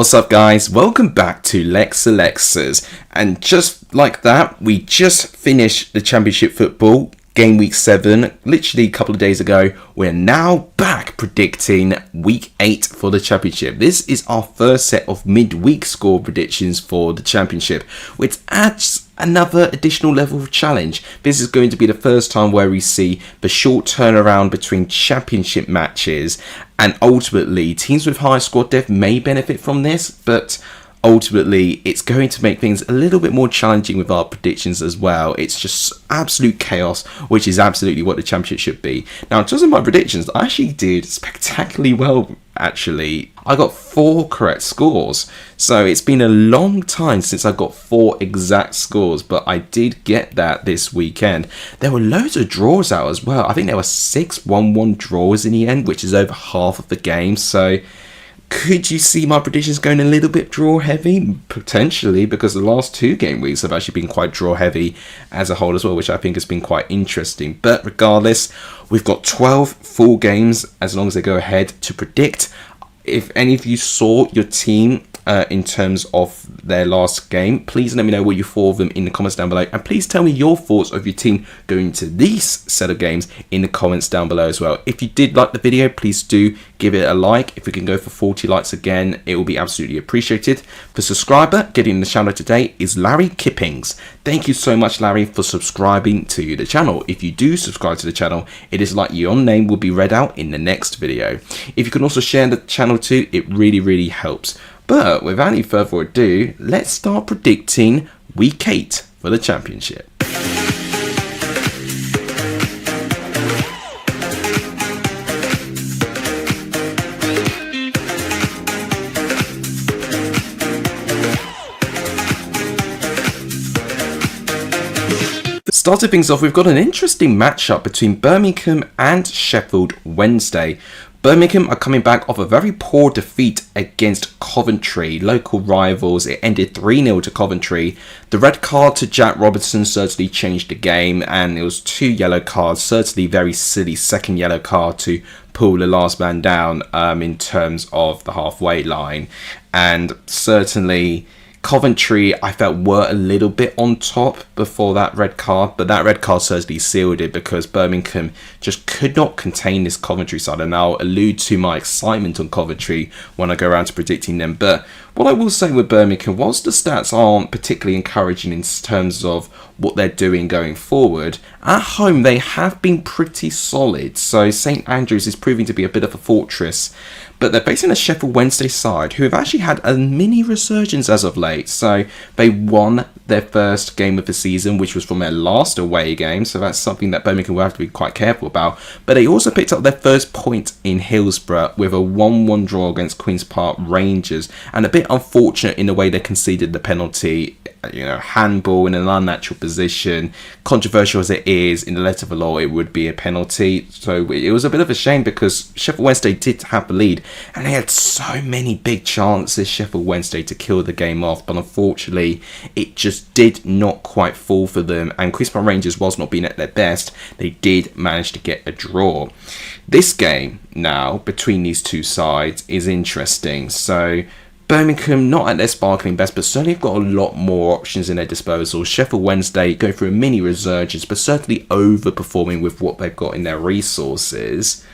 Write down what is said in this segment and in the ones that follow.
What's up guys, welcome back to Lexalexus, and just like that, we just finished the Championship football, game week 7, literally a couple of days ago. We're now back predicting week 8 for the Championship. This is our first set of midweek score predictions for the Championship, which adds another additional level of challenge. This is going to be the first time where we see the short turnaround between Championship matches, and ultimately teams with high squad depth may benefit from this, but ultimately it's going to make things a little bit more challenging with our predictions as well. It's just absolute chaos, which is absolutely what the Championship should be. Now, in terms of my predictions, I actually did spectacularly well. Actually, I got 4 correct scores, so it's been a long time since I got 4 exact scores, but I did get that this weekend. There were loads of draws out as well. I think there were 6 1-1 draws in the end, which is over half of the game. So could you see my predictions going a little bit draw heavy? Potentially, because the last 2 game weeks have actually been quite draw heavy as a whole as well, which I think has been quite interesting. But regardless, we've got 12 full games as long as they go ahead to predict. If any of you saw your team in terms of their last game, please let me know what you thought of them in the comments down below, and please tell me your thoughts of your team going to these set of games in the comments down below as well. If you did like the video, please do give it a like. If we can go for 40 likes again, it will be absolutely appreciated. The subscriber getting the channel today is Larry Kippings. Thank you so much, Larry, for subscribing to the channel. If you do subscribe to the channel, it is like your name will be read out in the next video. If you can also share the channel too, it really helps. But without any further ado, let's start predicting week 8 for the Championship. Starting things off, we've got an interesting matchup between Birmingham and Sheffield Wednesday. Birmingham are coming back off a very poor defeat against Coventry, local rivals. It ended 3-0 to Coventry. The red card to Jack Robertson certainly changed the game, and it was 2 yellow cards, certainly very silly second yellow card to pull the last man down in terms of the halfway line. And certainly Coventry, I felt, were a little bit on top before that red card, but that red card certainly sealed it because Birmingham just could not contain this Coventry side, and I'll allude to my excitement on Coventry when I go around to predicting them. But what I will say with Birmingham, whilst the stats aren't particularly encouraging in terms of what they're doing going forward, at home they have been pretty solid. So St Andrews is proving to be a bit of a fortress, but they're facing a Sheffield Wednesday side who have actually had a mini resurgence as of late. So they won their first game of the season, which was from their last away game, so that's something that Birmingham will have to be quite careful about. But they also picked up their first point in Hillsborough with a 1-1 draw against Queen's Park Rangers, and a bit unfortunate in the way they conceded the penalty. You know, handball in an unnatural position. Controversial as it is, in the letter of the law, it would be a penalty. So it was a bit of a shame because Sheffield Wednesday did have the lead, and they had so many big chances, Sheffield Wednesday, to kill the game off. But unfortunately, it just did not quite fall for them. And Queen's Park Rangers, whilst not being at their best, they did manage to get a draw. This game now between these two sides is interesting. So Birmingham, not at their sparkling best, but certainly have got a lot more options in their disposal. Sheffield Wednesday going through a mini resurgence, but certainly overperforming with what they've got in their resources.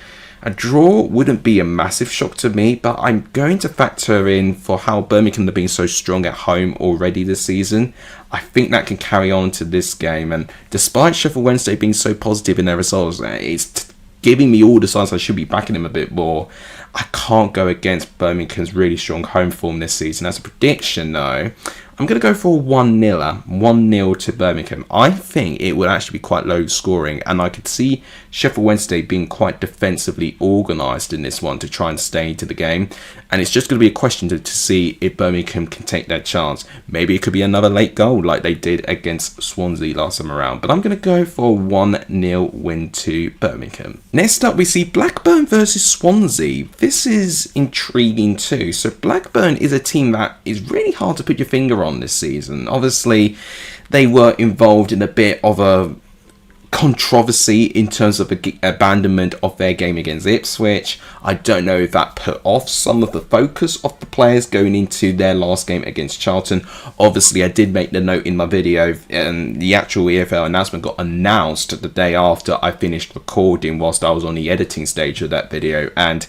A draw wouldn't be a massive shock to me, but I'm going to factor in for how Birmingham have been so strong at home already this season. I think that can carry on to this game, and despite Sheffield Wednesday being so positive in their results, it's giving me all the signs I should be backing them a bit more. I can't go against Birmingham's really strong home form this season. As a prediction, though, I'm going to go for a 1-0, 1-0 to Birmingham. I think it would actually be quite low scoring, and I could see Sheffield Wednesday being quite defensively organised in this one to try and stay into the game. And it's just going to be a question to see if Birmingham can take their chance. Maybe it could be another late goal like they did against Swansea last time around. But I'm going to go for a 1-0 win to Birmingham. Next up, we see Blackburn versus Swansea. This is intriguing too. So Blackburn is a team that is really hard to put your finger on this season. Obviously, they were involved in a bit of a controversy in terms of abandonment of their game against Ipswich. I don't know if that put off some of the focus of the players going into their last game against Charlton. Obviously, I did make the note in my video, and the actual EFL announcement got announced the day after I finished recording whilst I was on the editing stage of that video. And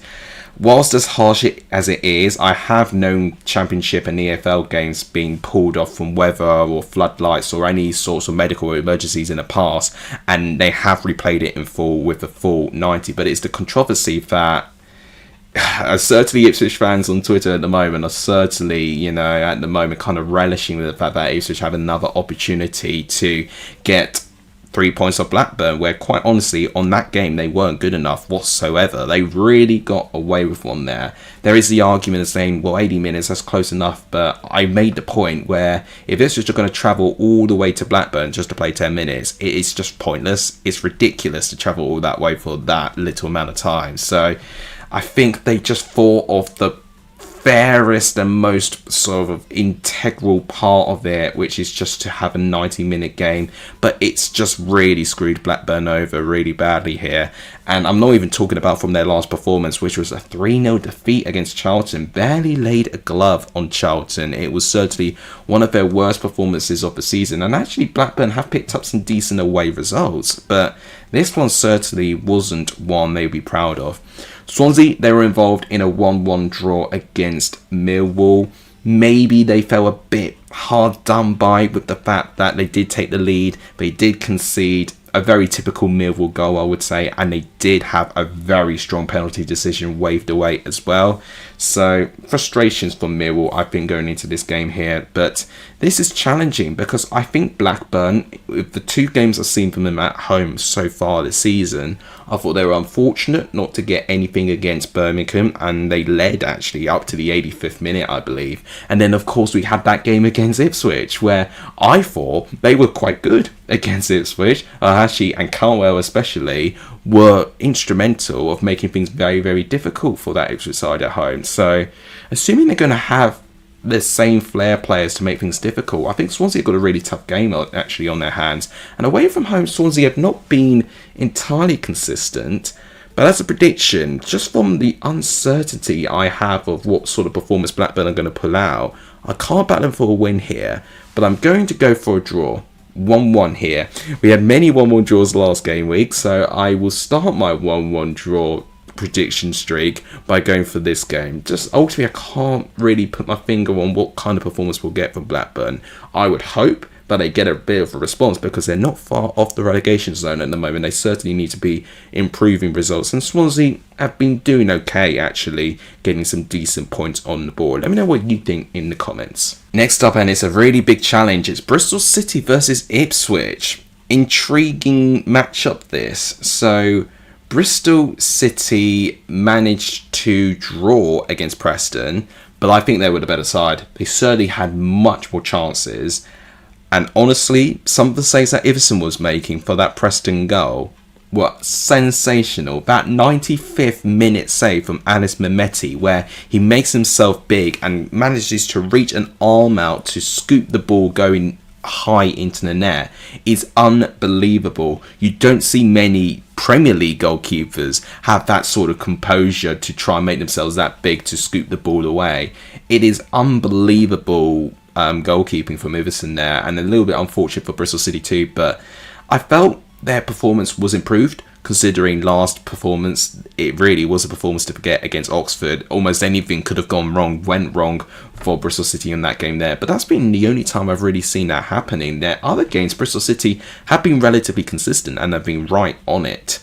whilst as harsh as it is, I have known Championship and EFL games being pulled off from weather or floodlights or any sorts of medical emergencies in the past, and they have replayed it in full with a full 90. But it's the controversy that certainly Ipswich fans on Twitter at the moment are certainly, at the moment kind of relishing with the fact that Ipswich have another opportunity to get 3 points off Blackburn, where quite honestly on that game they weren't good enough whatsoever. They really got away with one there. There is the argument of saying, well, 80 minutes, that's close enough, but I made the point where if it's just going to travel all the way to Blackburn just to play 10 minutes, it is just pointless. It's ridiculous to travel all that way for that little amount of time. So I think they just thought of the fairest and most sort of integral part of it, which is just to have a 90-minute game, but it's just really screwed Blackburn over really badly here. And I'm not even talking about from their last performance, which was a 3-0 defeat against Charlton. Barely laid a glove on Charlton. It was certainly one of their worst performances of the season, and actually Blackburn have picked up some decent away results, but this one certainly wasn't one they'd be proud of. Swansea, they were involved in a 1-1 draw against Millwall. Maybe they felt a bit hard done by with the fact that they did take the lead. They did concede a very typical Millwall goal, I would say, and they did have a very strong penalty decision waved away as well. So frustrations for Millwall, I think, going into this game here. But this is challenging because I think Blackburn, with the 2 games I've seen from them at home so far this season, I thought they were unfortunate not to get anything against Birmingham, and they led actually up to the 85th minute, I believe. And then of course we had that game against Ipswich where I thought they were quite good against Ipswich. Actually, and Carwell especially, were instrumental of making things very, very difficult for that Ipswich side at home. So assuming they're going to have the same flair players to make things difficult, I think Swansea have got a really tough game actually on their hands. And away from home, Swansea have not been entirely consistent. But as a prediction, just from the uncertainty I have of what sort of performance Blackburn are going to pull out, I can't back them for a win here, but I'm going to go for a draw. 1-1 here. We had many 1-1 draws last game week, so I will start my 1-1 draw prediction streak by going for this game. Just ultimately, I can't really put my finger on what kind of performance we'll get from Blackburn. I would hope that they get a bit of a response because they're not far off the relegation zone at the moment. They certainly need to be improving results, and Swansea have been doing okay actually, getting some decent points on the board. Let me know what you think in the comments. Next up, and it's a really big challenge, it's Bristol City versus Ipswich. Intriguing matchup this. So Bristol City managed to draw against Preston, but I think they were the better side. They certainly had much more chances. And honestly, some of the saves that Iverson was making for that Preston goal were sensational. That 95th minute save from Anis Mehmeti, where he makes himself big and manages to reach an arm out to scoop the ball going high into the net, is unbelievable. You don't see many Premier League goalkeepers have that sort of composure to try and make themselves that big to scoop the ball away. It is unbelievable goalkeeping from Iverson there, and a little bit unfortunate for Bristol City too, but I felt their performance was improved considering last performance. It really was a performance to forget against Oxford. Almost anything could have gone wrong, went wrong for Bristol City in that game there, but that's been the only time I've really seen that happening. Their other games, Bristol City have been relatively consistent and have been right on it,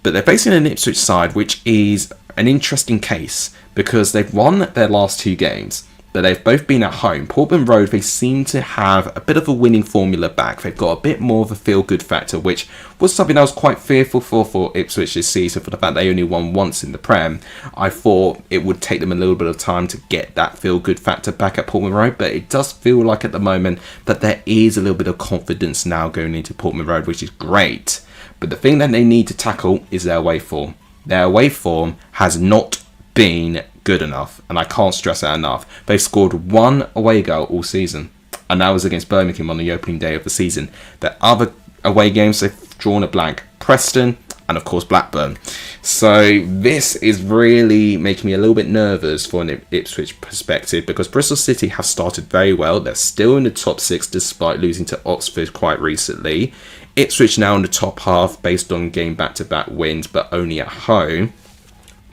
but they're facing an Ipswich side which is an interesting case because they've won their last 2 games, but they've both been at home. Portman Road, they seem to have a bit of a winning formula back. They've got a bit more of a feel-good factor, which was something I was quite fearful for Ipswich this season, for the fact they only won once in the Prem. I thought it would take them a little bit of time to get that feel-good factor back at Portman Road, but it does feel like at the moment that there is a little bit of confidence now going into Portman Road, which is great. But the thing that they need to tackle is their away form. Their away form has not been good enough, and I can't stress that enough. They've scored 1 away goal all season, and that was against Birmingham on the opening day of the season. The other away games, they've drawn a blank, Preston, and of course Blackburn. So this is really making me a little bit nervous for an Ipswich perspective, because Bristol City have started very well. They're still in the top 6 despite losing to Oxford quite recently. Ipswich now in the top half based on game back-to-back wins, but only at home.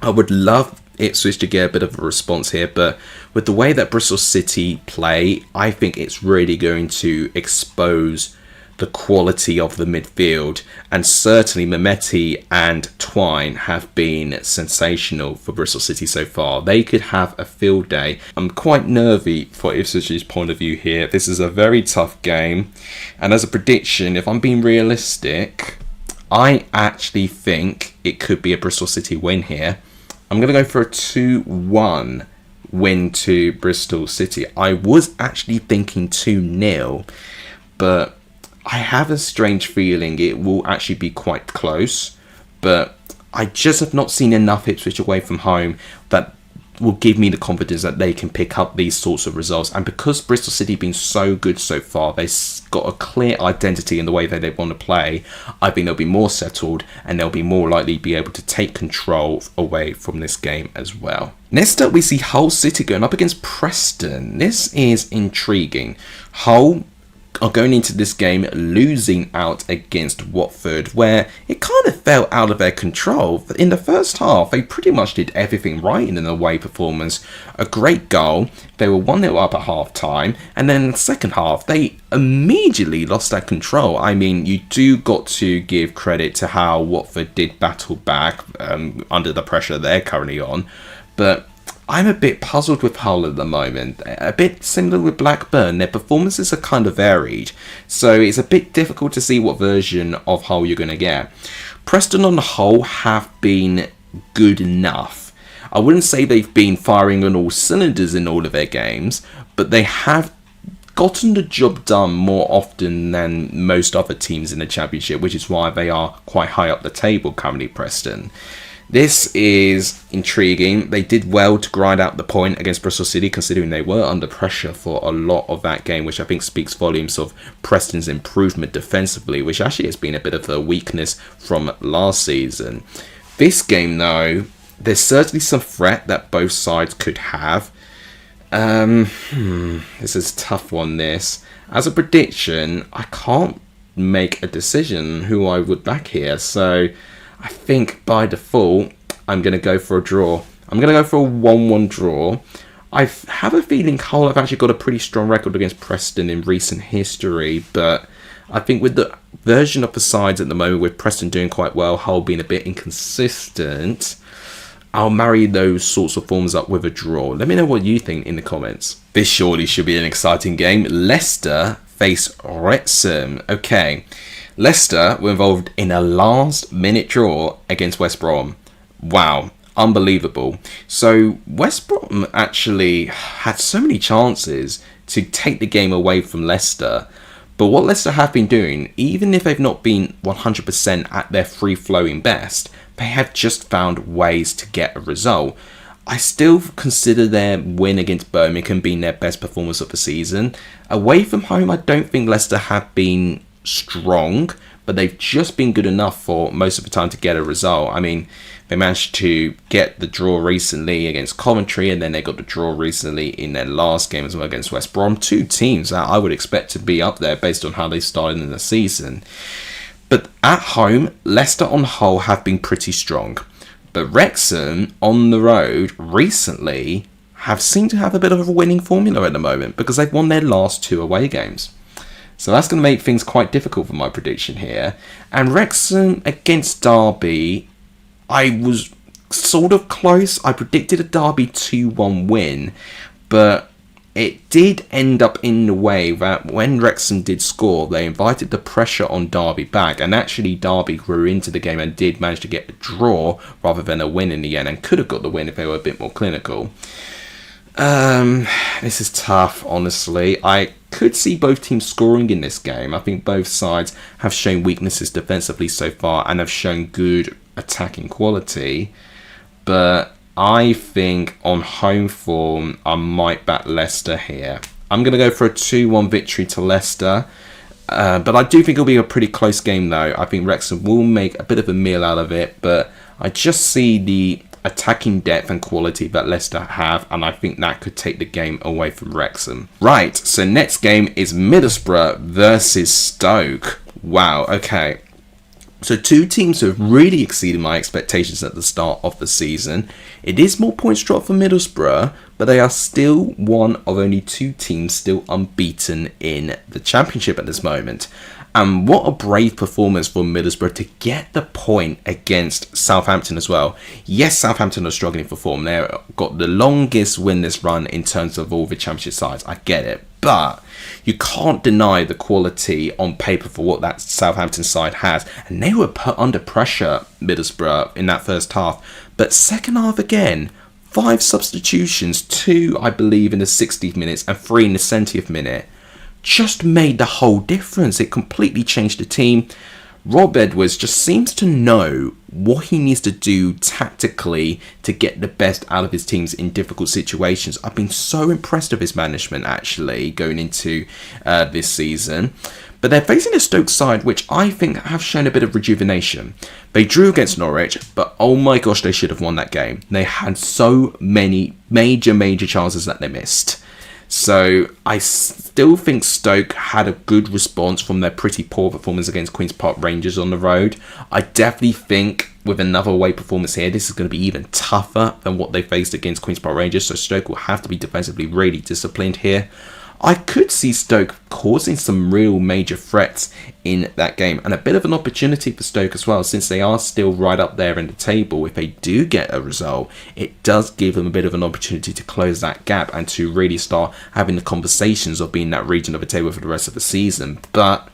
I would love Ipswich to get a bit of a response here, but with the way that Bristol City play, I think it's really going to expose the quality of the midfield, and certainly Mehmeti and Twine have been sensational for Bristol City so far. They could have a field day. I'm quite nervy for Ipswich's point of view here. This is a very tough game, and as a prediction, if I'm being realistic, I actually think it could be a Bristol City win here. I'm going to go for a 2-1 win to Bristol City. I was actually thinking 2-0, but I have a strange feeling it will actually be quite close. But I just have not seen enough Ipswich away from home that will give me the confidence that they can pick up these sorts of results. And because Bristol City have been so good so far, they've got a clear identity in the way that they want to play. I think they'll be more settled, and they'll be more likely to be able to take control away from this game as well. Next up, we see Hull City going up against Preston. This is intriguing. Hull are going into this game losing out against Watford, where it kind of fell out of their control. In the first half, they pretty much did everything right in an away performance. A great goal. They were 1-0 up at half time, and then in the second half, they immediately lost that control. I mean, you do got to give credit to how Watford did battle back under the pressure they're currently on, but I'm a bit puzzled with Hull at the moment. A bit similar with Blackburn. Their performances are kind of varied, so it's a bit difficult to see what version of Hull you're going to get. Preston on the whole have been good enough. I wouldn't say they've been firing on all cylinders in all of their games, but they have gotten the job done more often than most other teams in the Championship, which is why they are quite high up the table currently, Preston. This is intriguing. They did well to grind out the point against Bristol City, considering they were under pressure for a lot of that game, which I think speaks volumes of Preston's improvement defensively, which actually has been a bit of a weakness from last season. This game, though, there's certainly some threat that both sides could have. This is a tough one, this. As a prediction, I can't make a decision who I would back here, so I think by default, I'm going to go for a draw. I'm going to go for a 1-1 draw. I have a feeling Hull have actually got a pretty strong record against Preston in recent history, but I think with the version of the sides at the moment, with Preston doing quite well, Hull being a bit inconsistent, I'll marry those sorts of forms up with a draw. Let me know what you think in the comments. This surely should be an exciting game. Leicester face Wrexham. Okay. Leicester were involved in a last-minute draw against West Brom. Wow, unbelievable. So West Brom actually had so many chances to take the game away from Leicester. But what Leicester have been doing, even if they've not been 100% at their free-flowing best, they have just found ways to get a result. I still consider their win against Birmingham being their best performance of the season. Away from home, I don't think Leicester have been strong, but they've just been good enough for most of the time to get a result. I mean, they managed to get the draw recently against Coventry, and then they got the draw recently in their last game as well against West Brom. Two teams that I would expect to be up there based on how they started in the season. But at home, Leicester on the whole have been pretty strong. But Wrexham on the road recently have seemed to have a bit of a winning formula at the moment, because they've won their last 2 away games. So that's going to make things quite difficult for my prediction here. And Wrexham against Derby, I was sort of close. I predicted a Derby 2-1 win, but it did end up in the way that when Wrexham did score, they invited the pressure on Derby back, and actually Derby grew into the game and did manage to get a draw rather than a win in the end, and could have got the win if they were a bit more clinical. This is tough, honestly. I could see both teams scoring in this game. I think both sides have shown weaknesses defensively so far and have shown good attacking quality. But I think on home form, I might back Leicester here. I'm going to go for a 2-1 victory to Leicester. But I do think it'll be a pretty close game though. I think Wrexham will make a bit of a meal out of it, but I just see the attacking depth and quality that Leicester have, and I think that could take the game away from Wrexham. Right, so next game is Middlesbrough versus Stoke. Wow, okay. So two teams who have really exceeded my expectations at the start of the season. It is more points dropped for Middlesbrough, but they are still one of only two teams still unbeaten in the Championship at this moment. And what a brave performance for Middlesbrough to get the point against Southampton as well. Yes, Southampton are struggling for form. They've got the longest winless run in terms of all the Championship sides. I get it. But you can't deny the quality on paper for what that Southampton side has. And they were put under pressure, Middlesbrough, in that first half. But second half again, 5 substitutions, 2 I believe in the 60th minutes and 3 in the 70th minute. Just made the whole difference. It completely changed the team. Rob Edwards just seems to know what he needs to do tactically to get the best out of his teams in difficult situations. I've been so impressed with his management actually going into this season. But they're facing a Stoke side which I think have shown a bit of rejuvenation. They drew against Norwich, but oh my gosh, they should have won that game. They had so many major chances that they missed. So I still think Stoke had a good response from their pretty poor performance against Queen's Park Rangers on the road. I definitely think with another away performance here, this is going to be even tougher than what they faced against Queen's Park Rangers. So Stoke will have to be defensively really disciplined here. I could see Stoke causing some real major threats in that game, and a bit of an opportunity for Stoke as well, since they are still right up there in the table. If they do get a result, it does give them a bit of an opportunity to close that gap and to really start having the conversations of being that region of the table for the rest of the season. But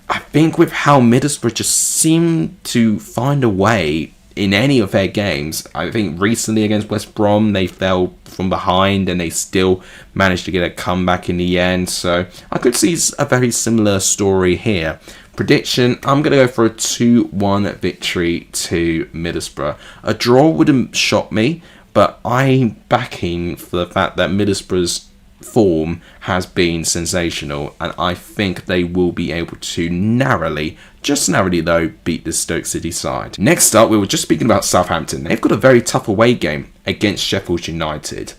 I think with how Middlesbrough just seem to find a way in any of their games, I think recently against West Brom, they fell from behind and they still managed to get a comeback in the end. So I could see a very similar story here. Prediction, I'm going to go for a 2-1 victory to Middlesbrough. A draw wouldn't shock me, but I'm backing for the fact that Middlesbrough's form has been sensational, and I think they will be able to narrowly, just narrowly though, beat the Stoke City side. Next up, we were just speaking about Southampton. They've got a very tough away game against Sheffield United.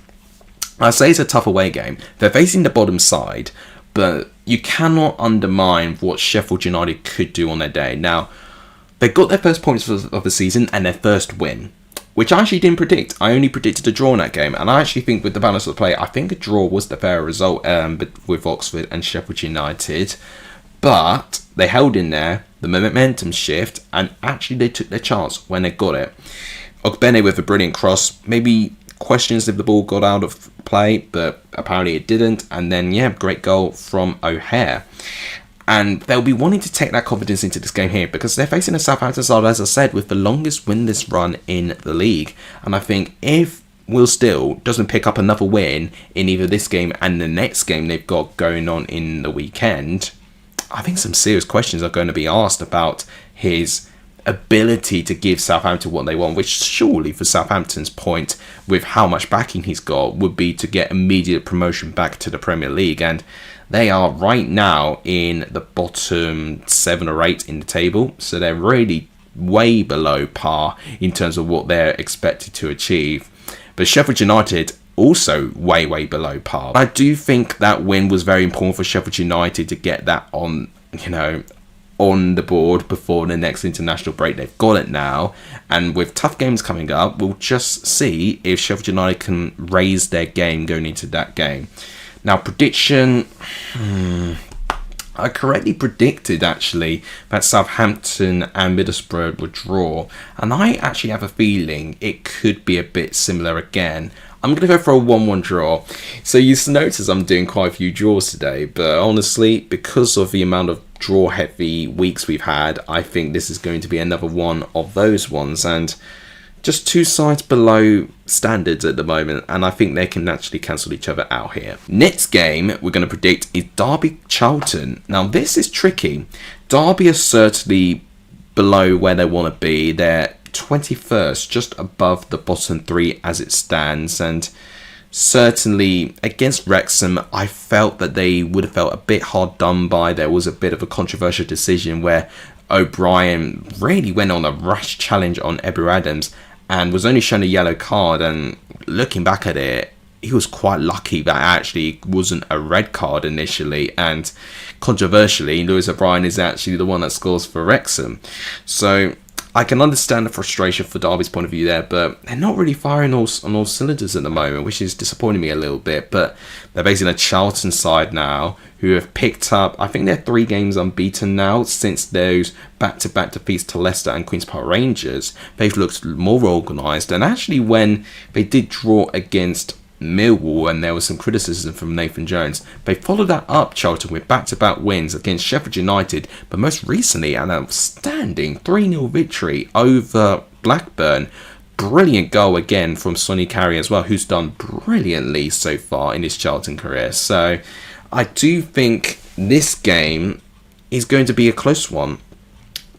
I say it's a tough away game. They're facing the bottom side, but you cannot undermine what Sheffield United could do on their day. Now, they got their first points of the season and their first win, which I actually didn't predict. I only predicted a draw in that game. And I actually think with the balance of the play, I think a draw was the fair result with Oxford and Sheffield United. But they held in there, the momentum shift, and actually they took their chance when they got it. Ogbene with a brilliant cross. Maybe questions if the ball got out of play, but apparently it didn't. And then, yeah, great goal from O'Hare. And they'll be wanting to take that confidence into this game here because they're facing a Southampton side, as I said, with the longest winless run in the league. And I think if Will Still doesn't pick up another win in either this game and the next game they've got going on in the weekend, I think some serious questions are going to be asked about his ability to give Southampton what they want, which surely for Southampton's point, with how much backing he's got, would be to get immediate promotion back to the Premier League. And they are right now in the bottom 7 or 8 in the table, so they're really way below par in terms of what they're expected to achieve. But Sheffield United also way below par. I do think that win was very important for Sheffield United to get that on, on the board before the next international break. They've got it now, and with tough games coming up, we'll just see if Sheffield United can raise their game going into that game. Now, prediction, I correctly predicted actually that Southampton and Middlesbrough would draw, and I actually have a feeling it could be a bit similar again. I'm going to go for a 1-1 draw. So you notice I'm doing quite a few draws today, but honestly, because of the amount of draw heavy weeks we've had, I think this is going to be another one of those ones, and just two sides below standards at the moment, and I think they can actually cancel each other out here. Next game we're going to predict is Derby-Charlton. Now this is tricky. Derby are certainly below where they want to be. They're 21st, just above the bottom 3 as it stands, and Certainly against Wrexham, I felt that they would have felt a bit hard done by. There was a bit of a controversial decision where O'Brien really went on a rash challenge on Ebou Adams and was only shown a yellow card. And looking back at it, he was quite lucky that actually wasn't a red card initially. And controversially, Lewis O'Brien is actually the one that scores for Wrexham. So I can understand the frustration for Derby's point of view there, but they're not really firing on all cylinders at the moment, which is disappointing me a little bit. But they're basically a Charlton side now who have picked up, I think they're 3 games unbeaten now since those back-to-back defeats to Leicester and Queen's Park Rangers. They've looked more organised, and actually when they did draw against Millwall, and there was some criticism from Nathan Jones, they followed that up, Charlton, with back-to-back wins against Sheffield United, but most recently an outstanding 3-0 victory over Blackburn. Brilliant goal again from Sonny Carey as well, who's done brilliantly so far in his Charlton career. So I do think this game is going to be a close one.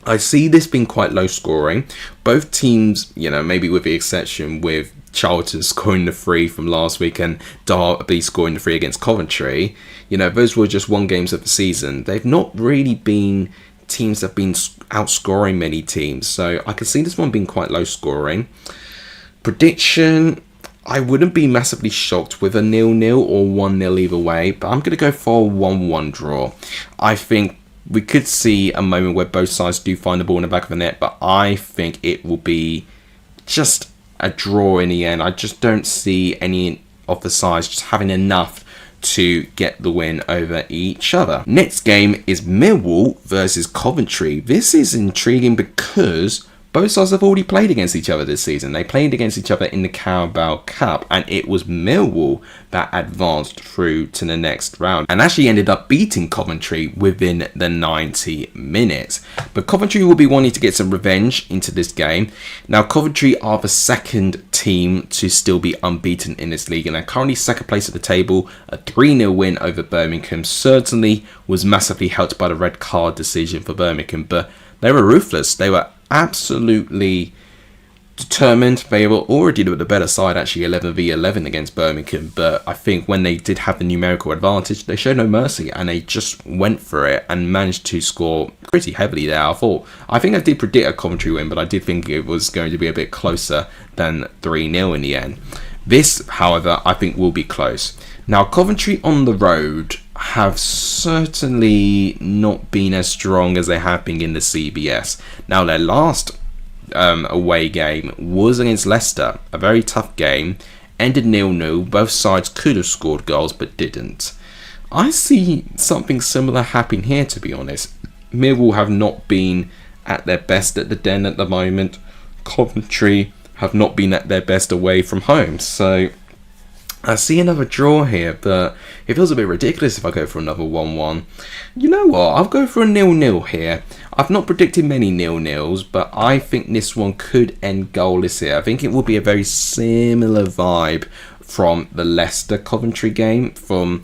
I see this being quite low scoring. Both teams, maybe with the exception with Charlton scoring the 3 from last week and Derby scoring the 3 against Coventry, those were just 1 games of the season. They've not really been teams that have been outscoring many teams, so I can see this one being quite low scoring. Prediction, I wouldn't be massively shocked with a 0-0 or 1-0 either way, but I'm going to go for a 1-1 draw. I think we could see a moment where both sides do find the ball in the back of the net, but I think it will be just a draw in the end. I just don't see any of the sides just having enough to get the win over each other. Next game is Millwall versus Coventry. This is intriguing because both sides have already played against each other this season. They played against each other in the Carabao Cup, and it was Millwall that advanced through to the next round and actually ended up beating Coventry within the 90 minutes. But Coventry will be wanting to get some revenge into this game. Now, Coventry are the second team to still be unbeaten in this league, and they're currently second place at the table. A 3-0 win over Birmingham certainly was massively helped by the red card decision for Birmingham, but they were ruthless. They were absolutely determined. They were already the better side, actually 11v11 against Birmingham, but I think when they did have the numerical advantage, they showed no mercy and they just went for it and managed to score pretty heavily there. I think I did predict a Coventry win, but I did think it was going to be a bit closer than 3-0 in the end. This, however, I think will be close. Now, Coventry on the road have certainly not been as strong as they have been in the CBS. Now, their last away game was against Leicester, a very tough game, ended 0-0. Both sides could have scored goals but didn't. I see something similar happening here, to be honest. Millwall have not been at their best at the Den at the moment. Coventry have not been at their best away from home, so I see another draw here, but it feels a bit ridiculous if I go for another 1-1. You know what? I'll go for a 0-0 here. I've not predicted many 0-0s, but I think this one could end goalless here. I think it will be a very similar vibe from the Leicester Coventry game, from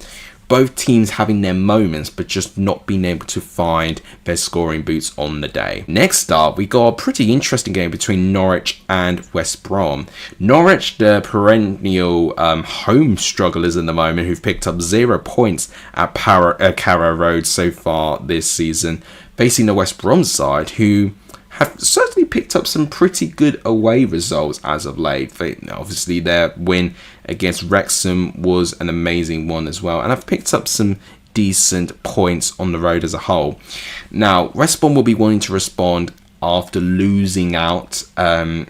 both teams having their moments but just not being able to find their scoring boots on the day. Next up, we got a pretty interesting game between Norwich and West Brom. Norwich, the perennial home strugglers in the moment, who've picked up 0 points at Carrow Road so far this season, facing the West Brom side, who have certainly picked up some pretty good away results as of late. Obviously, their win against Wrexham was an amazing one as well, and I've picked up some decent points on the road as a whole. Now, West Brom will be wanting to respond after losing out on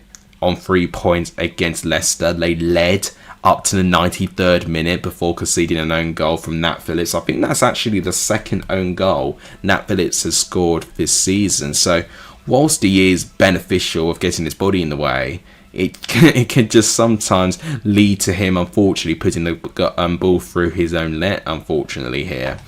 3 points against Leicester. They led up to the 93rd minute before conceding an own goal from Nat Phillips. I think that's actually the second own goal Nat Phillips has scored this season. So whilst he is beneficial of getting his body in the way, it can just sometimes lead to him, unfortunately, putting the ball through his own net, unfortunately, here.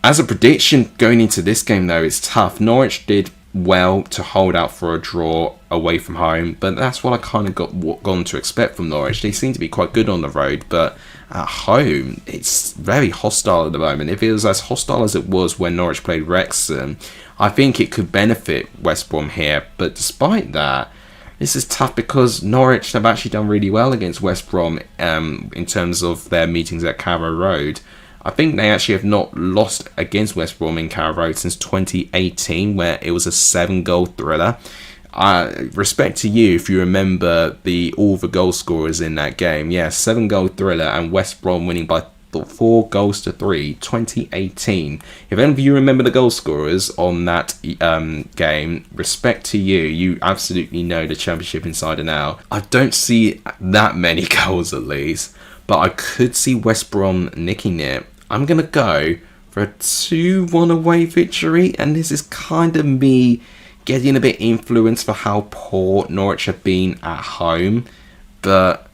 As a prediction, going into this game, though, it's tough. Norwich did well to hold out for a draw away from home, but that's what I kind of gone to expect from Norwich. They seem to be quite good on the road, but at home, it's very hostile at the moment. If it was as hostile as it was when Norwich played Wrexham, I think it could benefit West Brom here, but despite that, This is tough because Norwich have actually done really well against West Brom in terms of their meetings at Carrow Road. I think they actually have not lost against West Brom in Carrow Road since 2018, where it was a 7-goal thriller. Respect to you if you remember all the goal scorers in that game. Yeah, 7-goal thriller, and West Brom winning by 4-3, 2018. If any of you remember the goal scorers on that game, respect to you. You absolutely know the championship inside and out. I don't see that many goals at least, but I could see West Brom nicking it. I'm going to go for a 2-1 away victory, and this is kind of me getting a bit influenced for how poor Norwich have been at home. But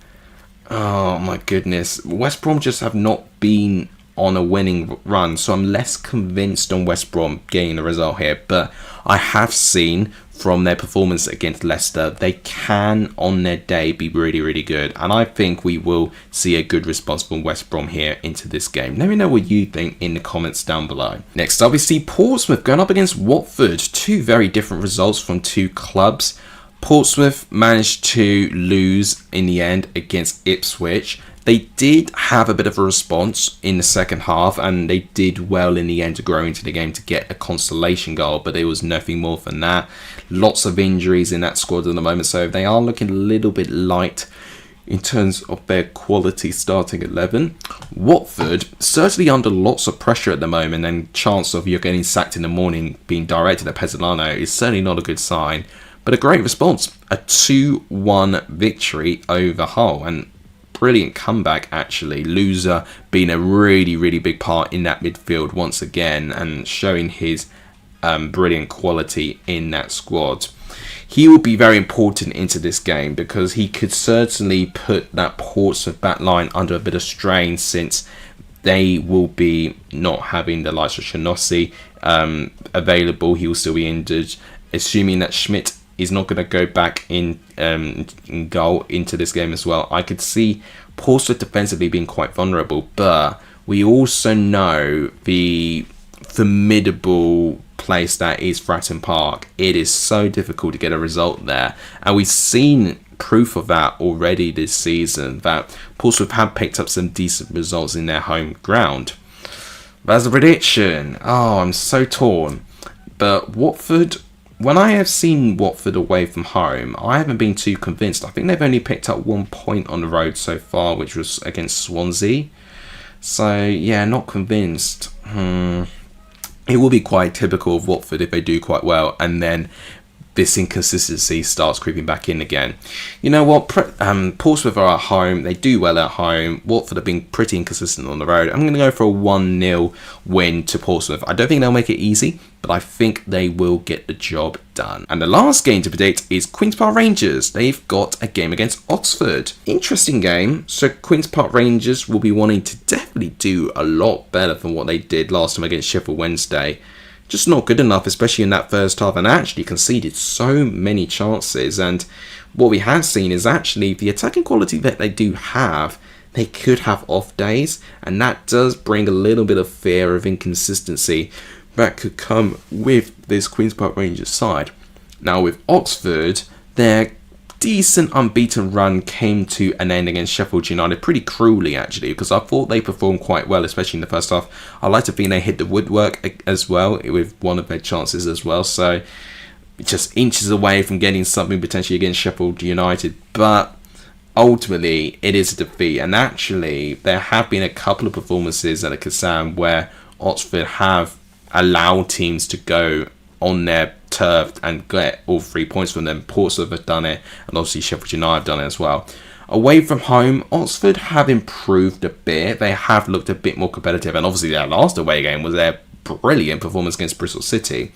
oh my goodness, West Brom just have not been on a winning run, so I'm less convinced on West Brom getting the result here. But I have seen from their performance against Leicester, they can on their day be really, really good, and I think we will see a good response from West Brom here into this game. Let me know what you think in the comments down below. Next up, we see Portsmouth going up against Watford. Two very different results from two clubs. Portsmouth managed to lose in the end against Ipswich. They did have a bit of a response in the second half, and they did well in the end to grow into the game to get a consolation goal, but there was nothing more than that. Lots of injuries in that squad at the moment, so they are looking a little bit light in terms of their quality starting 11. Watford certainly under lots of pressure at the moment, and chance of you getting sacked in the morning being directed at Pezzolano is certainly not a good sign. But a great response, a 2-1 victory over Hull, and brilliant comeback actually. Loser being a really, really big part in that midfield once again, and showing his brilliant quality in that squad. He will be very important into this game because he could certainly put that Portsmouth back line under a bit of strain, since they will be not having the likes of Shaughnessy available. He will still be injured. Assuming that Schmidt is not going to go back in goal into this game as well, I could see Portsmouth defensively being quite vulnerable, but we also know the formidable place that is Fratton Park. It is so difficult to get a result there, and we've seen proof of that already this season, that Portsmouth have picked up some decent results in their home ground. That's a prediction. Oh, I'm so torn. But Watford, when I have seen Watford away from home, I haven't been too convinced. I think they've only picked up 1 point on the road so far, which was against Swansea. So, yeah, not convinced. It will be quite typical of Watford if they do quite well, and then this inconsistency starts creeping back in again. You know what? Portsmouth are at home. They do well at home. Watford have been pretty inconsistent on the road. I'm going to go for a 1-0 win to Portsmouth. I don't think they'll make it easy, but I think they will get the job done. And the last game to predict is Queen's Park Rangers. They've got a game against Oxford. Interesting game. So Queen's Park Rangers will be wanting to definitely do a lot better than what they did last time against Sheffield Wednesday. Just not good enough, especially in that first half, and actually conceded so many chances. And what we have seen is actually the attacking quality that they do have, they could have off days, and that does bring a little bit of fear of inconsistency that could come with this Queen's Park Rangers side. Now with Oxford, their decent unbeaten run came to an end against Sheffield United pretty cruelly actually, because I thought they performed quite well, especially in the first half. I like to think they hit the woodwork as well with one of their chances as well, so just inches away from getting something potentially against Sheffield United, but ultimately it is a defeat. And actually there have been a couple of performances at the Kassam where Oxford have allowed teams to go on their turf and get all 3 points from them. Portsmouth have done it, and obviously Sheffield United have done it as well. Away from home, Oxford have improved a bit. They have looked a bit more competitive, and obviously their last away game was their brilliant performance against Bristol City.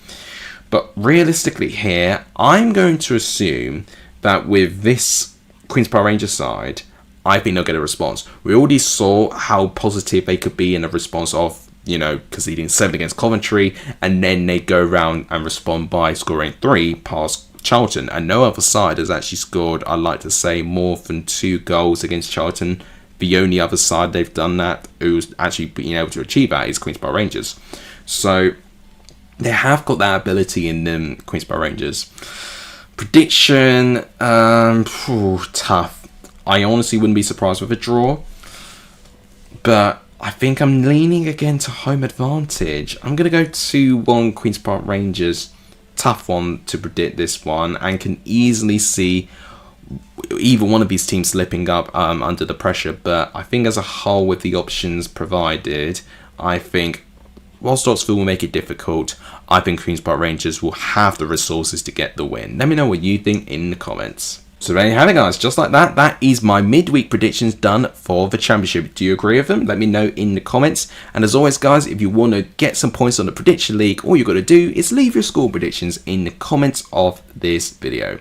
But realistically here, I'm going to assume that with this Queen's Park Rangers side, I think they'll get a response. We already saw how positive they could be in a response of, you know, conceding 7 against Coventry, and then they go around and respond by scoring 3 past Charlton. And no other side has actually scored, I'd like to say, more than 2 goals against Charlton. The only other side they've done that, who's actually been able to achieve that, is Queen's Park Rangers. So they have got that ability in them, Queen's Park Rangers. Prediction, tough. I honestly wouldn't be surprised with a draw, but I think I'm leaning again to home advantage. I'm going to go 2-1 Queen's Park Rangers. Tough one to predict this one, and can easily see either one of these teams slipping up under the pressure. But I think as a whole, with the options provided, I think whilst Oxford will make it difficult, I think Queen's Park Rangers will have the resources to get the win. Let me know what you think in the comments. So there you have it, guys. Just like that, that is my midweek predictions done for the Championship. Do you agree with them? Let me know in the comments. And as always, guys, if you want to get some points on the Prediction League, all you've got to do is leave your score predictions in the comments of this video.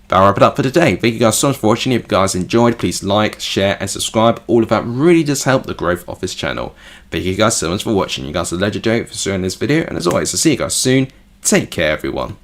That'll wrap it up for today. Thank you guys so much for watching. If you guys enjoyed, please like, share, and subscribe. All of that really does help the growth of this channel. Thank you guys so much for watching. You guys are legendary for sharing this video. And as always, I'll see you guys soon. Take care, everyone.